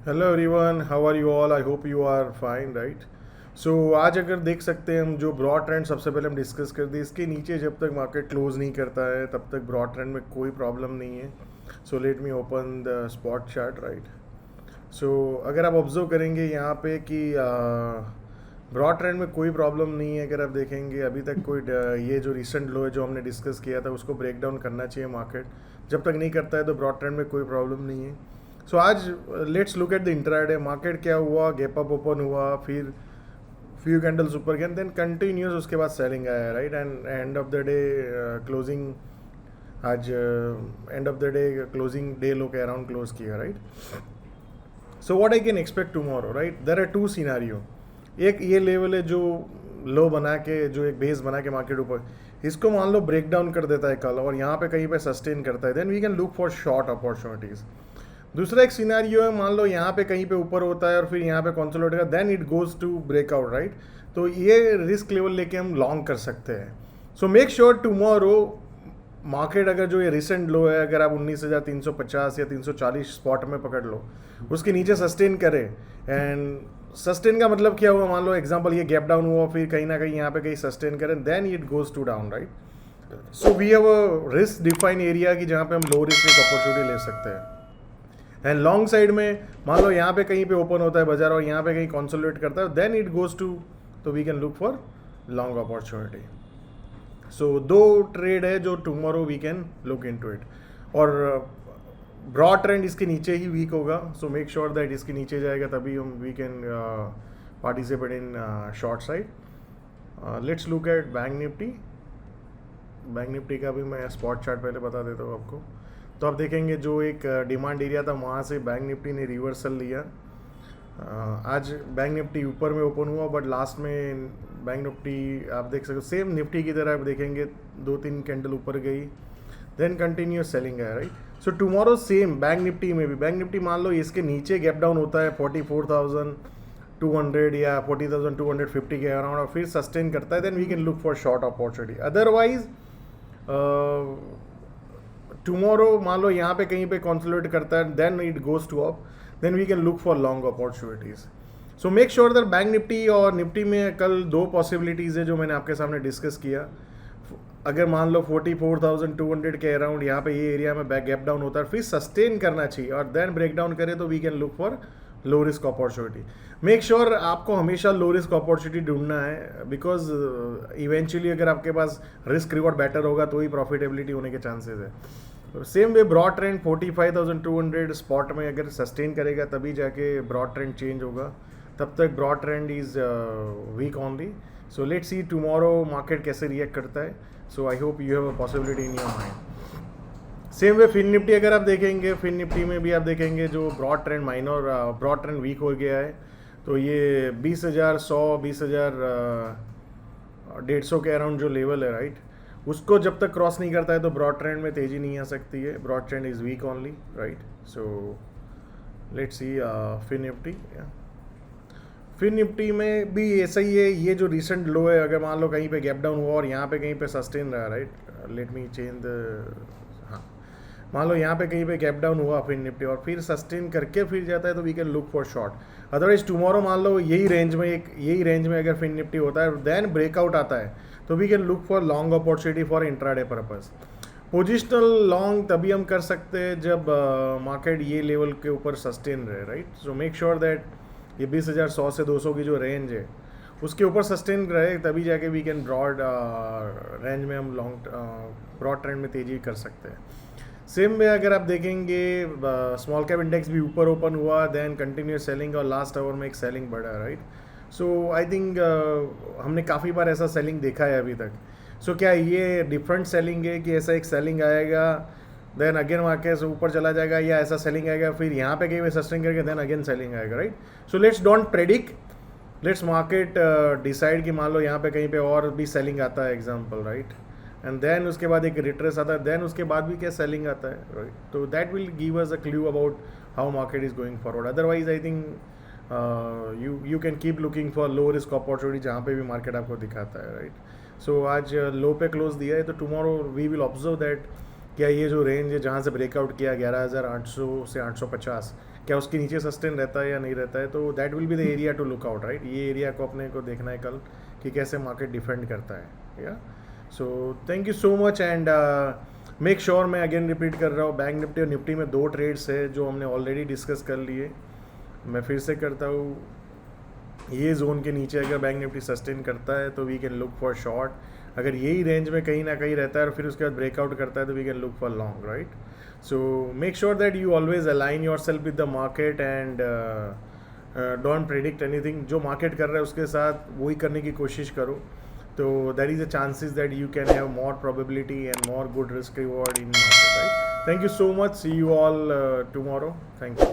Hello everyone, how are you all? I hope you are fine, right? So आज अगर देख सकते हैं हम जो ब्रॉड ट्रेंड सबसे पहले हम डिस्कस कर दी, इसके नीचे जब तक मार्केट क्लोज नहीं करता है तब तक ब्रॉड ट्रेंड में कोई प्रॉब्लम नहीं है. So let me open the spot chart, right? So अगर आप ऑब्जर्व करेंगे यहाँ पे कि ब्रॉड ट्रेंड में कोई प्रॉब्लम नहीं है. अगर आप देखेंगे अभी तक कोई ये जो रिसेंट लो है जो हमने डिस्कस किया था उसको ब्रेक डाउन करना चाहिए मार्केट. जब तक नहीं करता है तो ब्रॉड ट्रेंड में कोई प्रॉब्लम नहीं है. सो आज let's look at the intraday market. क्या हुआ? गैप अप ओपन हुआ, फिर फ्यू कैंडल्स ऊपर गए, देन कंटिन्यूस उसके बाद सेलिंग आया, right? And end of the day closing आज end of the day closing day low के अराउंड क्लोज किया, right? So what I can expect tomorrow, right? There are two scenario. एक ये level है जो लो बना के, जो एक बेस बना के मार्केट ऊपर, इसको मान लो ब्रेक डाउन कर देता है कल और यहाँ पे कहीं पे सस्टेन करता है, then we can look for short opportunities. दूसरा एक सिनेरियो है, मान लो यहाँ पे कहीं पे ऊपर होता है और फिर यहाँ पे कंसोलिडेट का, then it goes to breakout, right? तो ये रिस्क लेवल लेके हम लॉन्ग कर सकते हैं. सो मेक श्योर टुमारो मार्केट अगर जो ये रिसेंट लो है, अगर आप 19,350 या 340 स्पॉट में पकड़ लो, उसके नीचे सस्टेन करे. एंड सस्टेन का मतलब क्या हुआ? मान लो एग्जांपल ये गैप डाउन हुआ, फिर कहीं ना कहीं यहाँ पे कहीं सस्टेन करें, then it goes to down, right? So we have a risk define area कि जहाँ पे हम लो रिस्क एक अपॉर्चुनिटी ले सकते हैं. एंड लॉन्ग साइड में मान लो यहाँ पे कहीं पे ओपन होता है बाजार और यहाँ पे कहीं कंसोलिडेट करता है, देन इट गोज टू, तो we can look for long opportunity. So दो ट्रेड है जो tomorrow we can look into it. और ब्रॉड ट्रेंड इसके नीचे ही वीक होगा, सो मेक श्योर दैट इसके नीचे जाएगा तभी हम we can participate in short side. Let's look at Bank Nifty. Bank Nifty का भी मैं स्पॉट चार्ट पहले बता देता हूँ आपको. तो आप देखेंगे जो एक डिमांड एरिया था वहाँ से बैंक निफ्टी ने रिवर्सल लिया. आज बैंक निफ्टी ऊपर में ओपन हुआ, बट लास्ट में बैंक निफ्टी आप देख सकते हो सेम निफ्टी की तरह आप देखेंगे 2-3 कैंडल ऊपर गई, देन कंटिन्यूस सेलिंग है, right? So tomorrow same bank Nifty में भी, बैंक निफ्टी मान लो इसके नीचे गैप डाउन होता है 44,200 या 40,250 के अराउंड और फिर सस्टेन करता है, then we can look for short opportunity. Otherwise tomorrow मान लो यहाँ पे कहीं पे कंसोलिडेट करता है, then it goes to up, then we can look for long opportunities. So make sure that Bank Nifty और निफ्टी में कल दो पॉसिबिलिटीज़ है जो मैंने आपके सामने डिस्कस किया. अगर मान लो 44,200 के अराउंड यहाँ पे ये एरिया में बैक गैप डाउन होता है, फिर सस्टेन करना चाहिए और देन ब्रेक डाउन करे तो we can look for low risk opportunity. Make sure आपको हमेशा लो रिस्क अपॉर्चुनिटी ढूंढना है, बिकॉज इवेंचुअली अगर आपके पास रिस्क रिवॉर्ड बेटर होगा तो ही प्रॉफिटेबिलिटी होने के चांसेस है. Same way broad trend 45,200 spot में अगर सस्टेन करेगा तभी जाके ब्रॉड ट्रेंड चेंज होगा, तब तक broad trend is weak only. So let's see tomorrow market कैसे रिएक्ट करता है. So I hope you have a possibility in your mind. Same way FinNifty अगर आप देखेंगे, फिन निफ्टी में भी आप देखेंगे जो broad trend minor broad trend weak हो गया है, तो ये 20,100 20,150 के अराउंड जो लेवल है, राइट, उसको जब तक क्रॉस नहीं करता है तो ब्रॉड ट्रेंड में तेज़ी नहीं आ सकती है. Broad trend is weak only, right? So let's see Fin Nifty. फिर निफ्टी में भी ऐसा ही है, ये जो रिसेंट लो है अगर मान लो कहीं पे गैप डाउन हुआ और यहाँ पे कहीं पे सस्टेन रहा, right? Let me change the, हाँ, मान लो यहाँ पे कहीं पे गैप डाउन हुआ फिर निफ्टी और फिर सस्टेन करके फिर जाता है तो we can look for short. Otherwise tomorrow मान लो यही रेंज में अगर फिर निफ्टी होता है देन ब्रेकआउट आता है तो we can look for long opportunity for intraday purpose. Positional long तभी हम कर सकते हैं जब मार्केट ये लेवल के ऊपर सस्टेन रहे, right? So make sure that ये 20,100 से 200 की जो रेंज है उसके ऊपर सस्टेन रहे, तभी जाके वी कैन ब्रॉड रेंज में हम लॉन्ग ब्रॉड ट्रेंड में तेज़ी कर सकते हैं. सेम में अगर आप देखेंगे स्मॉल कैप इंडेक्स भी ऊपर ओपन हुआ, देन कंटिन्यूस सेलिंग और लास्ट आवर में एक सेलिंग बढ़ा, राइट? सो आई थिंक हमने काफ़ी बार ऐसा सेलिंग देखा है अभी तक. सो क्या ये डिफरेंट सेलिंग है कि ऐसा एक सेलिंग आएगा देन अगेन मार्केट ऊपर चला जाएगा, या ऐसा सेलिंग आएगा फिर यहाँ पे कहीं सस्टेन करके देन अगेन सेलिंग आएगा, right? So let's don't predict, let's market decide कि मान लो यहाँ पे कहीं पे और भी सेलिंग आता है एग्जांपल, राइट? एंड देन उसके बाद एक रिट्रेस आता है, देन उसके बाद भी क्या सेलिंग आता है, राइट? तो that will give us a clue about how market is going forward. Otherwise I think you can keep looking for low risk opportunity जहाँ पे भी मार्केट आपको दिखाता है, राइट? सो आज लो पे क्लोज दिया है, तो tomorrow we will observe that क्या ये जो रेंज है जहाँ से ब्रेकआउट किया 11,800 से 850, क्या उसके नीचे सस्टेन रहता है या नहीं रहता है, तो that will be the area to look out, right. ये एरिया को अपने को देखना है कल कि कैसे मार्केट डिफेंड करता है, या। So thank you so much and make sure, मैं अगेन रिपीट कर रहा हूँ, बैंक निफ्टी और निफ्टी में 2 ट्रेड्स है जो हमने ऑलरेडी डिस्कस कर लिए। मैं फिर से करता हूँ, ये जोन के नीचे अगर बैंक निफ्टी सस्टेन करता है तो we can look for short, अगर यही रेंज में कहीं ना कहीं रहता है और फिर उसके बाद ब्रेकआउट करता है तो we can look for long, right. So make sure that you always align yourself with the market and don't predict anything. जो मार्केट कर रहा है उसके साथ वही करने की कोशिश करो, तो that is the chances that you can have more probability and more good risk reward in market, right. Thank you so much, see you all tomorrow, thank you.